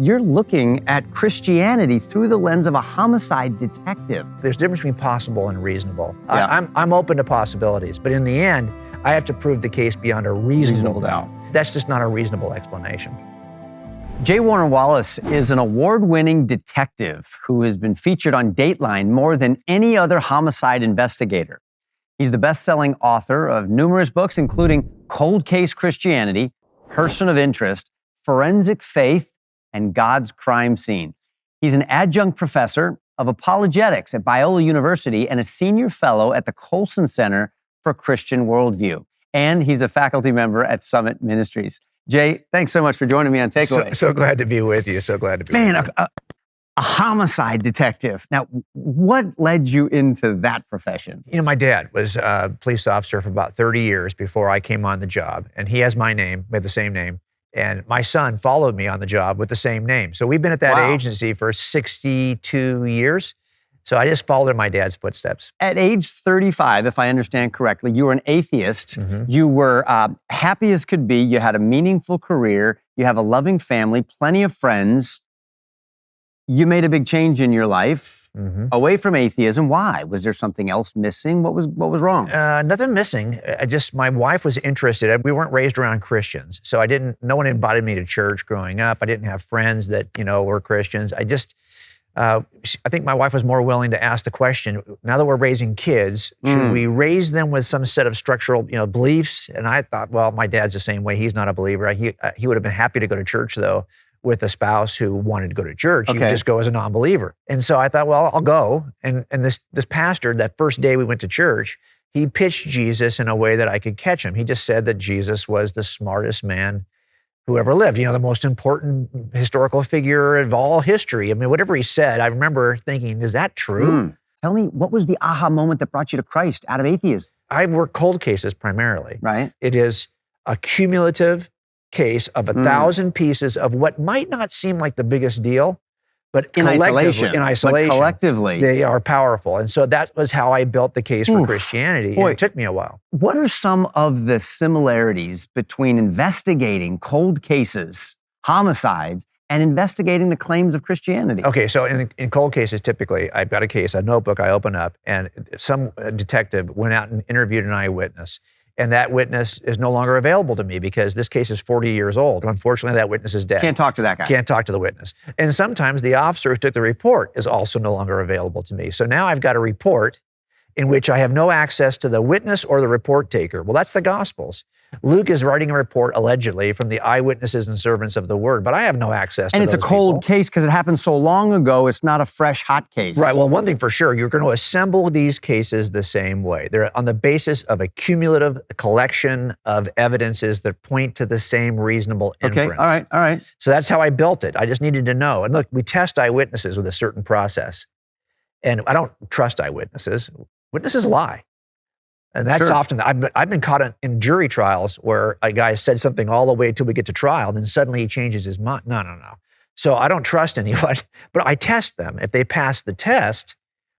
you're looking at Christianity through the lens of a homicide detective. There's a difference between possible and reasonable. Yeah. I'm open to possibilities, but in the end, I have to prove the case beyond a reasonable doubt. That's just not a reasonable explanation. J. Warner Wallace is an award-winning detective who has been featured on Dateline more than any other homicide investigator. He's the best-selling author of numerous books, including Cold Case Christianity, Person of Interest, Forensic Faith, and God's Crime Scene. He's an adjunct professor of apologetics at Biola University and a senior fellow at the Colson Center for Christian Worldview. And he's a faculty member at Summit Ministries. Jay, thanks so much for joining me on Takeaway. So glad to be with you. So glad to be with you. Man, a homicide detective. Now, what led you into that profession? You know, my dad was a police officer for about 30 years before I came on the job, and he has my name, we have the same name, and my son followed me on the job with the same name. So we've been at that agency for 62 years. So I just followed in my dad's footsteps. At age 35, if I understand correctly, you were an atheist. Mm-hmm. You were happy as could be. You had a meaningful career. You have a loving family, plenty of friends. You made a big change in your life away from atheism. Why? Was there something else missing? What was wrong? Nothing missing. My wife was interested. We weren't raised around Christians. So no one invited me to church growing up. I didn't have friends that, were Christians. I think my wife was more willing to ask the question, now that we're raising kids, should we raise them with some set of structural, beliefs? And I thought, well, my dad's the same way. He's not a believer. He would have been happy to go to church, though, with a spouse who wanted to go to church. Okay. He would just go as a non-believer. And so I thought, well, I'll go. And this pastor, that first day we went to church, he pitched Jesus in a way that I could catch him. He just said that Jesus was the smartest man who ever lived, the most important historical figure of all history. I mean, whatever he said, I remember thinking, is that true? Tell me, what was the aha moment that brought you to Christ out of atheism? I work cold cases primarily. Right. It is a cumulative case of 1,000 pieces of what might not seem like the biggest deal, but In isolation, but collectively, they are powerful. And so that was how I built the case for Christianity. Boy. And it took me a while. What are some of the similarities between investigating cold cases, homicides, and investigating the claims of Christianity? Okay, so in cold cases, typically, I've got a notebook I open up, and some detective went out and interviewed an eyewitness. And that witness is no longer available to me because this case is 40 years old. Unfortunately, that witness is dead. Can't talk to that guy. Can't talk to the witness. And sometimes the officer who took the report is also no longer available to me. So now I've got a report in which I have no access to the witness or the report taker. Well, that's the Gospels. Luke is writing a report, allegedly, from the eyewitnesses and servants of the word, but I have no access to those And it's a cold people. case because it happened so long ago, it's not a fresh, hot case. Right. Well, one thing for sure, you're going to assemble these cases the same way. They're on the basis of a cumulative collection of evidences that point to the same reasonable inference. Okay, all right. So that's how I built it. I just needed to know. And look, we test eyewitnesses with a certain process. And I don't trust eyewitnesses. Witnesses lie. And that's often, I've been caught in jury trials where a guy said something all the way until we get to trial, and then suddenly he changes his mind. No. So I don't trust anyone, but I test them. If they pass the test,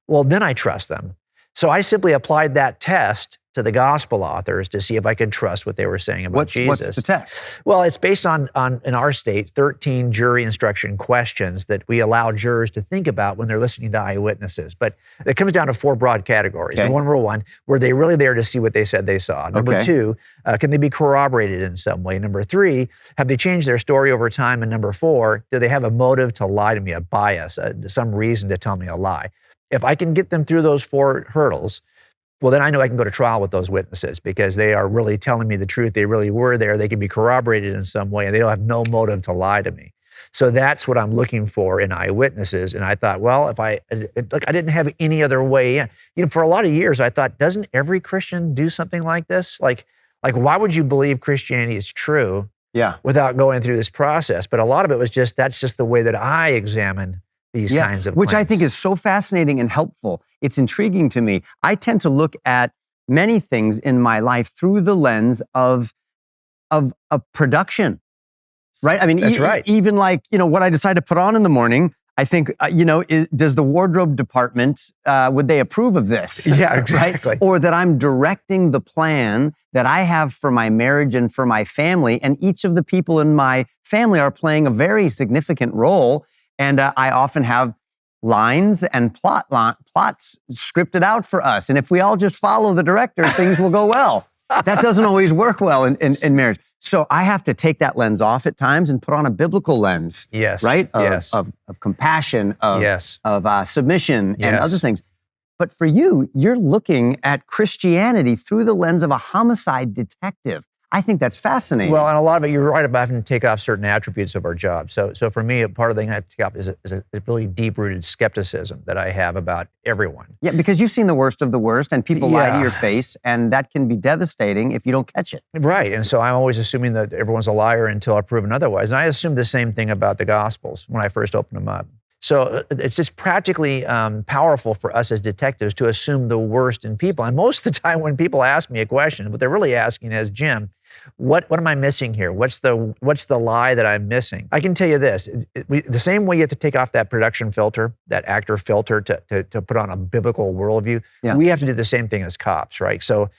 well, then I trust them. So I simply applied that test to the gospel authors to see if I could trust what they were saying about Jesus. What's the test? Well, it's based on, in our state, 13 jury instruction questions that we allow jurors to think about when they're listening to eyewitnesses. But it comes down to 4 broad categories. Okay. Number 1, were they really there to see what they said they saw? Number 2, can they be corroborated in some way? Number 3, have they changed their story over time? And number 4, do they have a motive to lie to me, a bias, some reason to tell me a lie? If I can get them through those 4 hurdles, well, then I know I can go to trial with those witnesses because they are really telling me the truth. They really were there. They can be corroborated in some way, and they don't have no motive to lie to me. So that's what I'm looking for in eyewitnesses. And I thought, well, I didn't have any other way in. For a lot of years, I thought, doesn't every Christian do something like this? Like why would you believe Christianity is true without going through this process? But a lot of it was that's just the way that I examine these kinds of which claims. I think is so fascinating and helpful. It's intriguing to me. I tend to look at many things in my life through the lens of a production, right? I mean, That's right. Even what I decide to put on in the morning, I think, does the wardrobe department, would they approve of this? Yeah, exactly. Right? Or that I'm directing the plan that I have for my marriage and for my family, and each of the people in my family are playing a very significant role. And I often have lines and plots scripted out for us. And if we all just follow the director, things will go well. That doesn't always work well in marriage. So I have to take that lens off at times and put on a biblical lens. Yes. Right? Yes. Of compassion, of submission, and Yes. other things. But for you, you're looking at Christianity through the lens of a homicide detective. I think that's fascinating. Well, and a lot of it, you're right about having to take off certain attributes of our job. So for me, a part of the thing I have to take off is a really deep-rooted skepticism that I have about everyone. Yeah, because you've seen the worst of the worst, and people lie to Yeah. your face, and that can be devastating if you don't catch it. Right, and so I'm always assuming that everyone's a liar until I'm proven otherwise. And I assumed the same thing about the Gospels when I first opened them up. So it's just practically powerful for us as detectives to assume the worst in people. And most of the time when people ask me a question, what they're really asking is, Jim, what am I missing here? What's the lie that I'm missing? I can tell you this, the same way you have to take off that production filter, that actor filter to put on a biblical worldview, we have to do the same thing as cops, right? So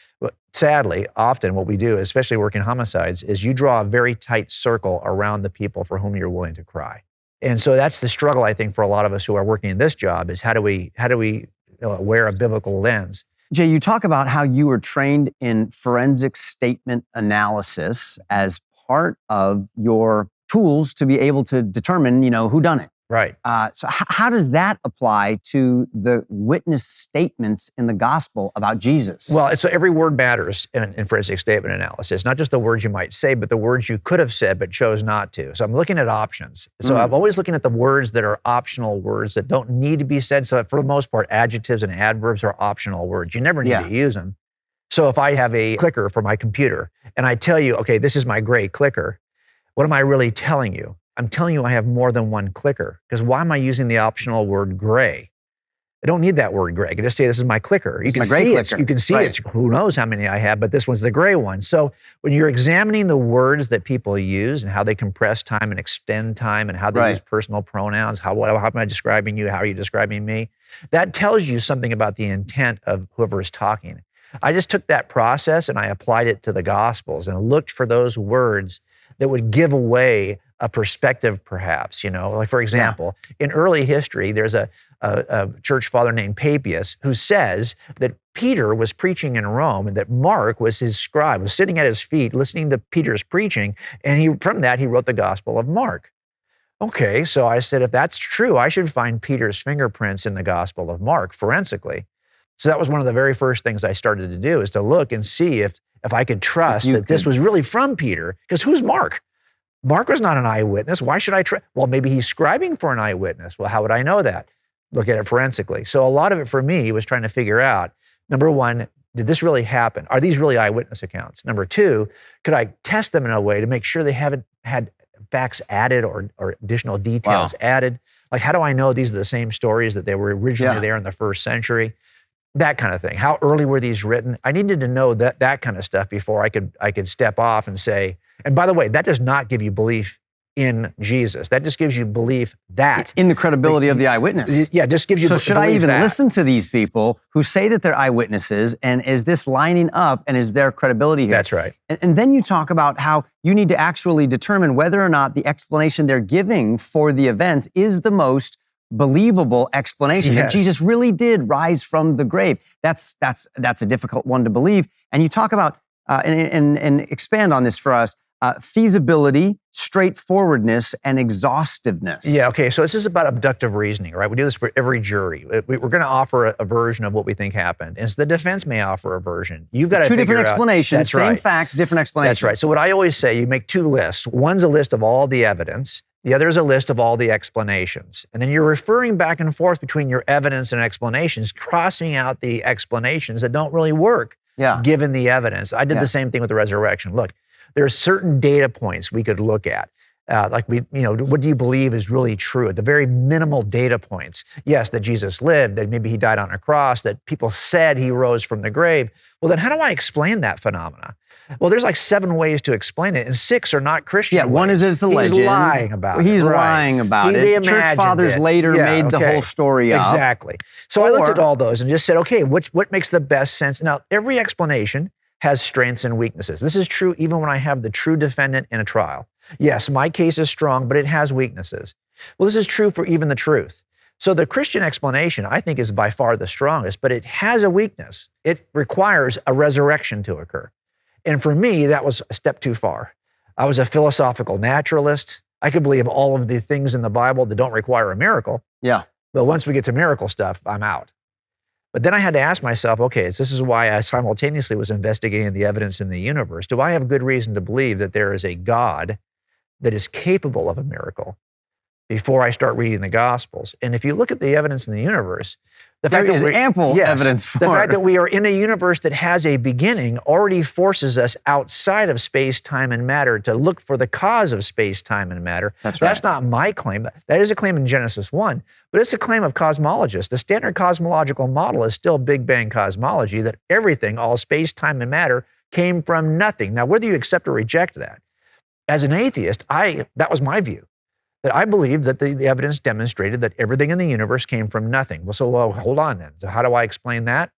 sadly, often what we do, especially working homicides, is you draw a very tight circle around the people for whom you're willing to cry. And so that's the struggle, I think, for a lot of us who are working in this job is how do we wear a biblical lens? Jay, you talk about how you were trained in forensic statement analysis as part of your tools to be able to determine, who done it. Right. So how does that apply to the witness statements in the gospel about Jesus? Well, so every word matters in forensic statement analysis, not just the words you might say, but the words you could have said but chose not to. So I'm looking at options. So I'm always looking at the words that are optional words that don't need to be said. So for the most part, adjectives and adverbs are optional words. You never need to use them. So if I have a clicker for my computer and I tell you, okay, this is my gray clicker, what am I really telling you? I'm telling you I have more than one clicker, because why am I using the optional word gray? I don't need that word gray. I can just say this is my clicker. You can see it. You can see it. Who knows how many I have, but this one's the gray one. So when you're examining the words that people use and how they compress time and extend time and how they use personal pronouns, how am I describing you? How are you describing me? That tells you something about the intent of whoever is talking. I just took that process and I applied it to the Gospels and looked for those words that would give away a perspective, perhaps, like for example, in early history, there's a church father named Papias who says that Peter was preaching in Rome and that Mark was his scribe, was sitting at his feet listening to Peter's preaching, and from that he wrote the Gospel of Mark. Okay, so I said, if that's true, I should find Peter's fingerprints in the Gospel of Mark forensically. So that was one of the very first things I started to do, is to look and see if I could trust that this was really from Peter, because who's Mark? Mark was not an eyewitness. Why should I trust? Well, maybe he's scribing for an eyewitness. Well, how would I know that? Look at it forensically. So a lot of it for me was trying to figure out, number one, did this really happen? Are these really eyewitness accounts? Number two, could I test them in a way to make sure they haven't had facts added or additional details added? Like, how do I know these are the same stories that they were originally there in the first century? That kind of thing. How early were these written? I needed to know that kind of stuff before I could step off and say, and by the way, that does not give you belief in Jesus. That just gives you belief that. In the credibility of the eyewitness. Yeah, just gives you So should I even listen to these people who say that they're eyewitnesses, and is this lining up and is there credibility here? That's right. And then you talk about how you need to actually determine whether or not the explanation they're giving for the events is the most believable explanation that Jesus really did rise from the grave. That's a difficult one to believe. And you talk about and expand on this for us. Feasibility, straightforwardness, and exhaustiveness. Yeah, okay, so this is about abductive reasoning, right? We do this for every jury. We're going to offer a version of what we think happened. And so the defense may offer a version. You've got to figure out. Two different explanations, same facts, different explanations. That's right. So what I always say, you make two lists. One's a list of all the evidence. The other is a list of all the explanations. And then you're referring back and forth between your evidence and explanations, crossing out the explanations that don't really work given the evidence. I did the same thing with the resurrection. Look, there are certain data points we could look at. What do you believe is really true? At the very minimal data points, yes, that Jesus lived, that maybe he died on a cross, that people said he rose from the grave. Well, then how do I explain that phenomena? Well, there's like 7 ways to explain it, and 6 are not Christian ways. One is it's a legend. He's lying about it. He's lying about it. Church fathers later made the whole story up. Exactly. So I looked at all those and just said, okay, what makes the best sense? Now, every explanation has strengths and weaknesses. This is true even when I have the true defendant in a trial. Yes, my case is strong, but it has weaknesses. Well, this is true for even the truth. So the Christian explanation, I think, is by far the strongest, but it has a weakness. It requires a resurrection to occur. And for me, that was a step too far. I was a philosophical naturalist. I could believe all of the things in the Bible that don't require a miracle. Yeah. But once we get to miracle stuff, I'm out. But then I had to ask myself, okay, this is why I simultaneously was investigating the evidence in the universe. Do I have good reason to believe that there is a God that is capable of a miracle before I start reading the Gospels? And if you look at the evidence in the universe, the fact there is ample evidence for the fact that we are in a universe that has a beginning already forces us outside of space, time, and matter to look for the cause of space, time, and matter. That's right. That's not my claim. That is a claim in Genesis 1, but it's a claim of cosmologists. The standard cosmological model is still Big Bang cosmology, that everything, all space, time, and matter, came from nothing. Now, whether you accept or reject that, as an atheist, that was my view. That I believe that the evidence demonstrated that everything in the universe came from nothing. Well, hold on then. So how do I explain that?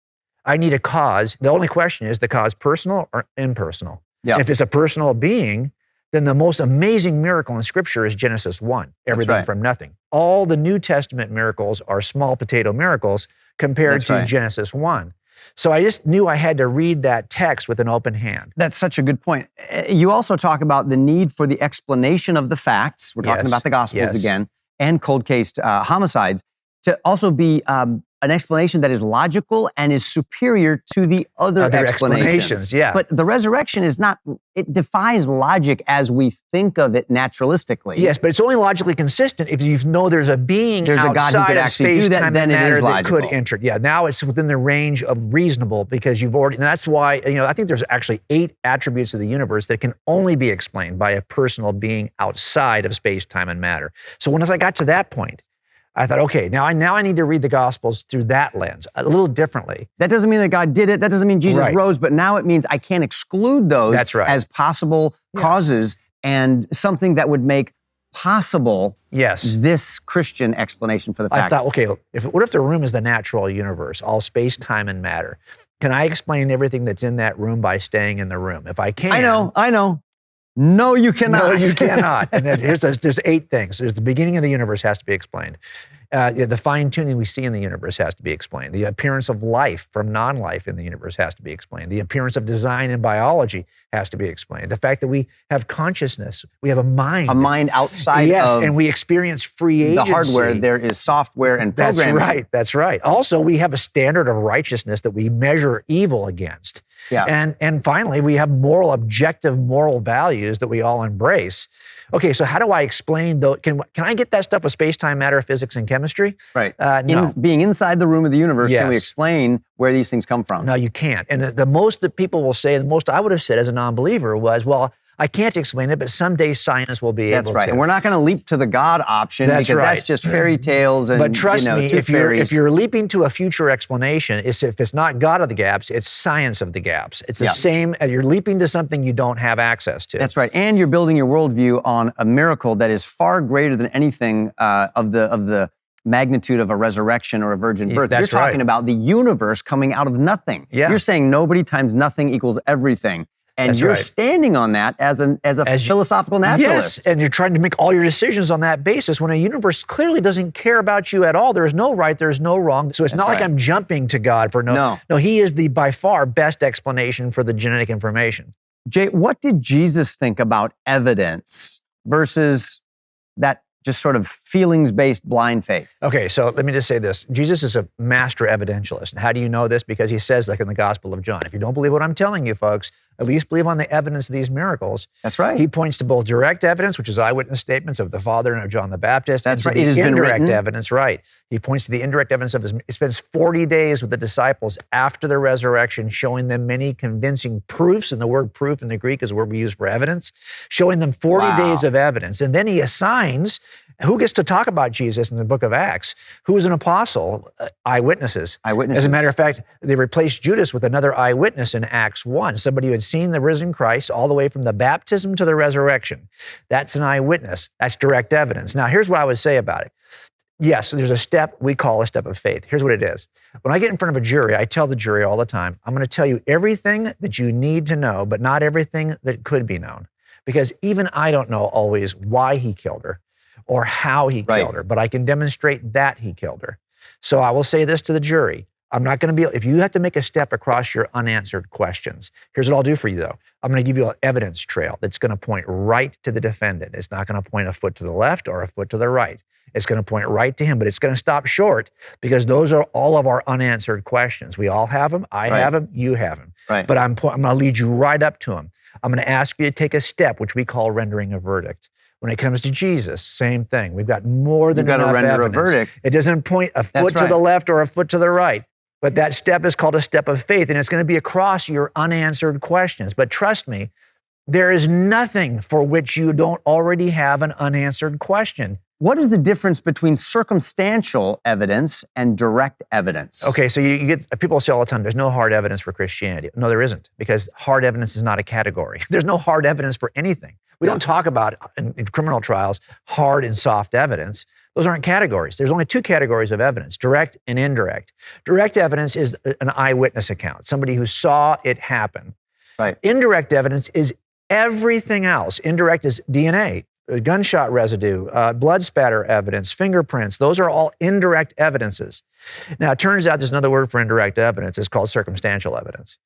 I need a cause. The only question is the cause personal or impersonal? Yeah. And if it's a personal being, then the most amazing miracle in Scripture is Genesis 1, everything from nothing. All the New Testament miracles are small potato miracles compared to Genesis 1. So I just knew I had to read that text with an open hand. That's such a good point. You also talk about the need for the explanation of the facts. We're talking about the Gospels again, and cold case homicides, to also be an explanation that is logical and is superior to the other explanations. Yeah. But the resurrection is not, it defies logic as we think of it naturalistically. Yes, but it's only logically consistent if you know there's a being outside a God who could of actually space, do that, time, then and matter it is that logical. could enter. Yeah, now it's within the range of reasonable because you've already, and that's why, I think there's actually 8 attributes of the universe that can only be explained by a personal being outside of space, time, and matter. So once I got to that point, I thought, okay, now I need to read the Gospels through that lens, a little differently. That doesn't mean that God did it. That doesn't mean Jesus rose, but now it means I can't exclude those as possible causes and something that would make possible this Christian explanation for the fact. I thought, okay, what if the room is the natural universe, all space, time, and matter? Can I explain everything that's in that room by staying in the room? If I can. I know. No, you cannot. No, you cannot. And then there's 8 things. There's the beginning of the universe has to be explained. The fine-tuning we see in the universe has to be explained. The appearance of life from non-life in the universe has to be explained. The appearance of design in biology has to be explained. The fact that we have consciousness, we have a mind. A mind outside of and we experience free agency. The hardware, there is software and programming. That's right. Also, we have a standard of righteousness that we measure evil against. Yeah. And finally, we have objective moral values that we all embrace. Okay, so how do I explain those? Can I get that stuff with space-time, matter, physics, and chemistry? Right. No. Being inside the room of the universe, can we explain where these things come from? No, you can't. And the most that people will say, the most I would have said as a non-believer was, well, I can't explain it, but someday science will be able to. That's right. And we're not going to leap to the God option because that's just fairy tales and, but trust me, if fairies. you're leaping to a future explanation, if it's not God of the gaps, it's science of the gaps. It's the same, you're leaping to something you don't have access to. That's right. And you're building your worldview on a miracle that is far greater than anything of the magnitude of a resurrection or a virgin birth. That's you're talking about the universe coming out of nothing. Yeah. You're saying nobody times nothing equals everything. And you're standing on that as a philosophical naturalist. Yes, and you're trying to make all your decisions on that basis when a universe clearly doesn't care about you at all. There's no right, there's no wrong. So it's not like I'm jumping to God for no. No, he is the by far best explanation for the genetic information. Jay, what did Jesus think about evidence versus that just sort of feelings-based blind faith? Okay, so let me just say this. Jesus is a master evidentialist. And how do you know this? Because he says, like in the Gospel of John, if you don't believe what I'm telling you, folks, at least believe on the evidence of these miracles. That's right. He points to both direct evidence, which is eyewitness statements of the Father and of John the Baptist. That's right. It has been indirect written. evidence, right. He points to the indirect evidence of he spends 40 days with the disciples after the resurrection, showing them many convincing proofs, and the word proof in the Greek is the word we use for evidence, showing them 40 days of evidence. And then he assigns who gets to talk about Jesus in the book of Acts, who is an apostle, eyewitnesses. As a matter of fact, they replaced Judas with another eyewitness in Acts 1, somebody who had seen the risen Christ all the way from the baptism to the resurrection. That's an eyewitness. That's direct evidence. Now, here's what I would say about it. Yes, there's a step we call a step of faith. Here's what it is. When I get in front of a jury, I tell the jury all the time, I'm going to tell you everything that you need to know, but not everything that could be known. Because even I don't know always why he killed her or how he killed her, but I can demonstrate that he killed her. So I will say this to the jury. I'm not going to be, if you have to make a step across your unanswered questions, here's what I'll do for you though. I'm going to give you an evidence trail that's going to point right to the defendant. It's not going to point a foot to the left or a foot to the right. It's going to point right to him, but it's going to stop short because those are all of our unanswered questions. We all have them. I have them. You have them. But I'm going to lead you right up to him. I'm going to ask you to take a step, which we call rendering a verdict. When it comes to Jesus, same thing. We've got more than enough evidence. You've got to render a verdict. It doesn't point a foot to the left or a foot to the right. But that step is called a step of faith, and it's going to be across your unanswered questions. But trust me, there is nothing for which you don't already have an unanswered question. What is the difference between circumstantial evidence and direct evidence? Okay, so you get, people say all the time, there's no hard evidence for Christianity. No, there isn't, because hard evidence is not a category. There's no hard evidence for anything. We don't talk about, in criminal trials, hard and soft evidence. Those aren't categories. There's only two categories of evidence, direct and indirect. Direct evidence is an eyewitness account, somebody who saw it happen. Indirect evidence is everything else. Indirect is DNA, gunshot residue, blood spatter evidence, fingerprints. Those are all indirect evidences. Now, it turns out there's another word for indirect evidence. It's called circumstantial evidence.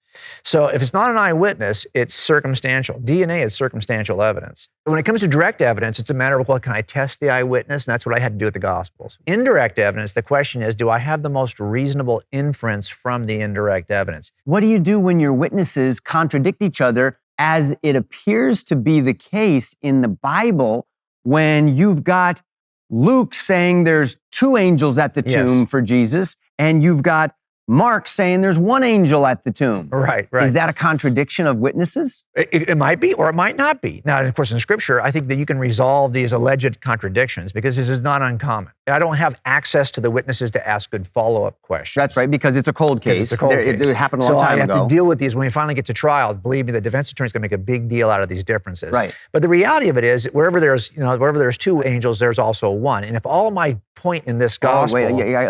So if it's not an eyewitness, it's circumstantial. DNA is circumstantial evidence. When it comes to direct evidence, it's a matter of, well, can I test the eyewitness? And that's what I had to do with the Gospels. Indirect evidence, the question is, do I have the most reasonable inference from the indirect evidence? What do you do when your witnesses contradict each other, as it appears to be the case in the Bible, when you've got Luke saying there's two angels at the tomb for Jesus, and you've got Mark saying there's one angel at the tomb. Right. Is that a contradiction of witnesses? It might be, or it might not be. Now, of course, in Scripture, I think that you can resolve these alleged contradictions because this is not uncommon. I don't have access to the witnesses to ask good follow-up questions. That's right, because it's a cold case. It's a cold case. It happened a long time ago. So I have to deal with these. When we finally get to trial, believe me, the defense attorney is going to make a big deal out of these differences. But the reality of it is, wherever there's two angels, there's also one. And if all my point in this gospel...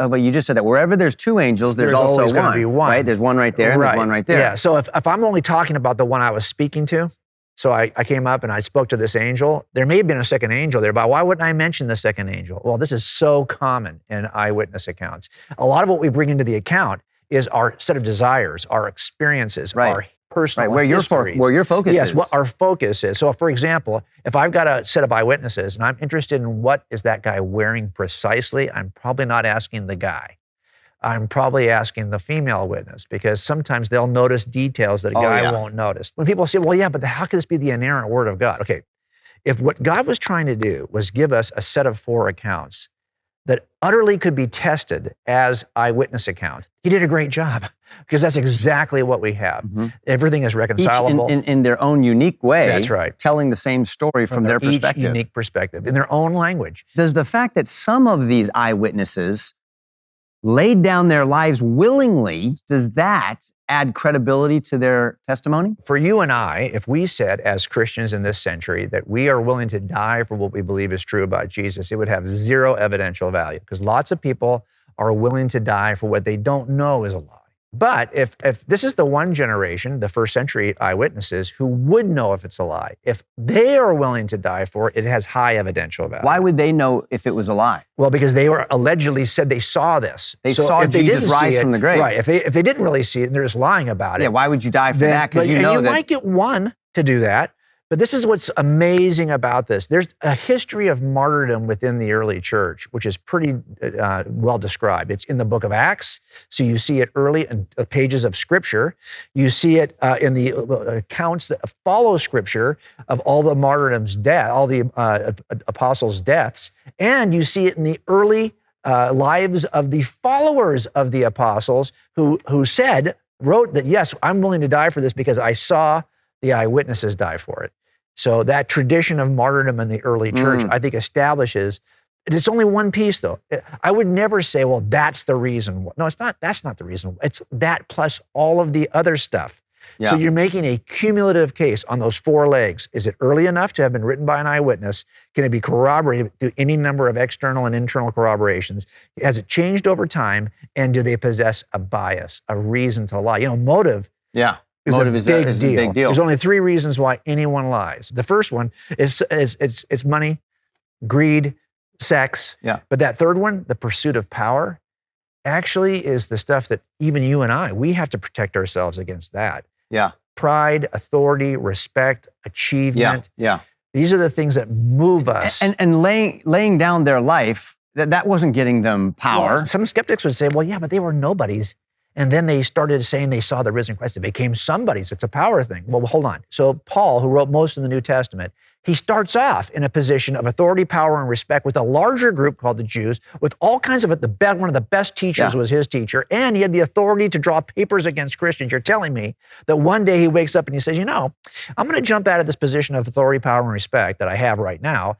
But you just said that. Wherever there's two angels, there's also always going to be one. Right? There's one right there and there's one right there. Yeah, so if I'm only talking about the one I was speaking to, so I came up and I spoke to this angel, there may have been a second angel there, but why wouldn't I mention the second angel? Well, this is so common in eyewitness accounts. A lot of what we bring into the account is our set of desires, our experiences, our personal histories. Where your focus is. Yes, what our focus is. So for example, if I've got a set of eyewitnesses and I'm interested in what is that guy wearing precisely, I'm probably not asking the guy. I'm probably asking the female witness, because sometimes they'll notice details that a guy won't notice. When people say, well, yeah, but how could this be the inerrant word of God? Okay, if what God was trying to do was give us a set of 4 accounts that utterly could be tested as eyewitness account, he did a great job, because that's exactly what we have. Everything is reconcilable. Each in their own unique way. That's right. Telling the same story from their perspective. Each unique perspective, in their own language. Does the fact that some of these eyewitnesses laid down their lives willingly, does that add credibility to their testimony? For you and I, if we said as Christians in this century that we are willing to die for what we believe is true about Jesus, it would have zero evidential value, because lots of people are willing to die for what they don't know is a lie. But if this is the one generation, the first century eyewitnesses, who would know if it's a lie, if they are willing to die for it, it has high evidential value. Why would they know if it was a lie? Well, because they were allegedly said they saw this. They saw Jesus rise from the grave. Right. If they didn't really see it and they're just lying about it. Yeah, why would you die for that? Because you know that. You might get one to do that, But this is what's amazing about this. There's a history of martyrdom within the early church, which is pretty well described. It's in the book of Acts, so you see it early in the pages of Scripture. You see it in the accounts that follow Scripture of all the martyrdoms' death, all the apostles' deaths, and you see it in the early lives of the followers of the apostles who wrote that, yes, I'm willing to die for this because I saw the eyewitnesses die for it. So that tradition of martyrdom in the early church, I think, establishes, it's only one piece though. I would never say, well, that's the reason. No, it's not. That's not the reason. It's that plus all of the other stuff. Yeah. So you're making a cumulative case on those four legs. Is it early enough to have been written by an eyewitness? Can it be corroborated through any number of external and internal corroborations? Has it changed over time? And do they possess a bias, a reason to lie? Motive. Yeah. Motive is a big deal. There's only three reasons why anyone lies. The first one is it's money, greed, sex. Yeah. But that third one, the pursuit of power, actually is the stuff that even you and we have to protect ourselves against that. Yeah. Pride, authority, respect, achievement. Yeah. These are the things that move us. And laying down their life, that wasn't getting them power. Well, some skeptics would say, well, yeah, but they were nobodies. And then they started saying they saw the risen Christ. They became somebodies. It's a power thing. Well, hold on. So Paul, who wrote most of the New Testament, he starts off in a position of authority, power, and respect with a larger group called the Jews, with all kinds of it. One of the best teachers was his teacher, and he had the authority to draw papers against Christians. You're telling me that one day he wakes up and he says, I'm going to jump out of this position of authority, power, and respect that I have right now.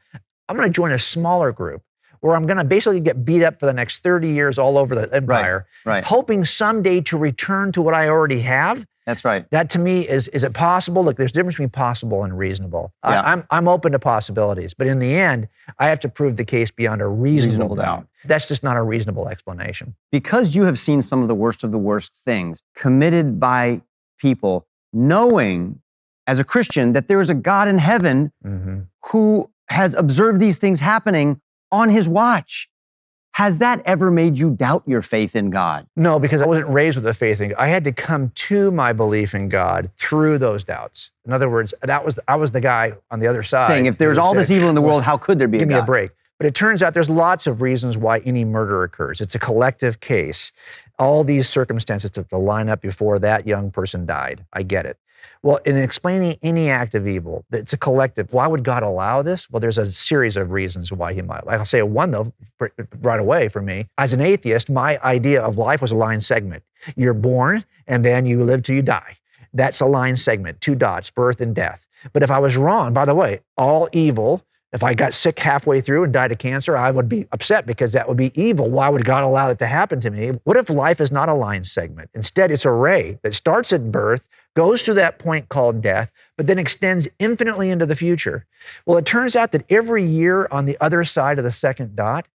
I'm going to join a smaller group where I'm going to basically get beat up for the next 30 years all over the empire, hoping someday to return to what I already have. That's right. That to me is it possible? Look, there's a difference between possible and reasonable. Yeah. I'm open to possibilities, but in the end, I have to prove the case beyond a reasonable doubt. That's just not a reasonable explanation. Because you have seen some of the worst things committed by people, knowing as a Christian that there is a God in heaven who has observed these things happening on his watch. Has that ever made you doubt your faith in God? No, because I wasn't raised with a faith in God. I had to come to my belief in God through those doubts. In other words, I was the guy on the other side. Saying, if there's all this evil in the world, how could there be a God? Give me a break. But it turns out there's lots of reasons why any murder occurs. It's a collective case. All these circumstances to line up before that young person died. I get it. Well, in explaining any act of evil, it's a collective. Why would God allow this? Well, there's a series of reasons why he might. I'll say one, though, right away for me. As an atheist, my idea of life was a line segment. You're born, and then you live till you die. That's a line segment, 2 dots, birth and death. But if I was wrong, by the way, all evil, if I got sick halfway through and died of cancer, I would be upset because that would be evil. Why would God allow that to happen to me? What if life is not a line segment? Instead, it's a ray that starts at birth, goes through that point called death, but then extends infinitely into the future. Well, it turns out that every year on the other side of the second dot,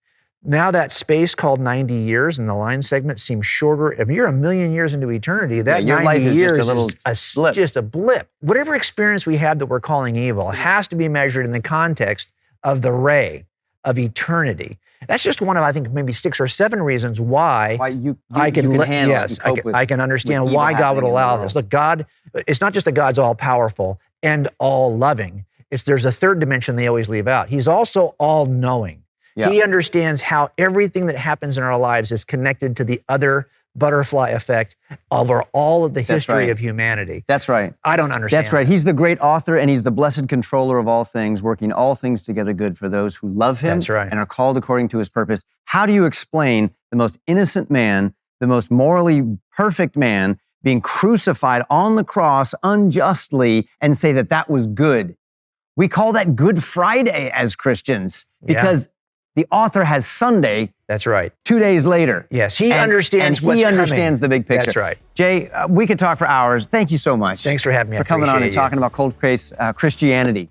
now that space called 90 years in the line segment seems shorter. If you're 1,000,000 years into eternity, that 90 years is just a blip. Whatever experience we have that we're calling evil has to be measured in the context of the ray of eternity. That's just one of, I think, maybe 6 or 7 reasons why I can understand why God would allow this. Look, God, it's not just that God's all-powerful and all-loving. There's a third dimension they always leave out. He's also all-knowing. Yeah. He understands how everything that happens in our lives is connected to the other butterfly effect over all of the history of humanity. That's right. I don't understand. That's right. He's the great author and he's the blessed controller of all things, working all things together good for those who love him and are called according to his purpose. How do you explain the most innocent man, the most morally perfect man being crucified on the cross unjustly and say that that was good? We call that Good Friday as Christians because the author has Sunday. That's right. 2 days later. Yes, he understands what's coming. He understands the big picture. That's right. Jay, we could talk for hours. Thank you so much. Thanks for having me. For coming on and talking about cold case Christianity.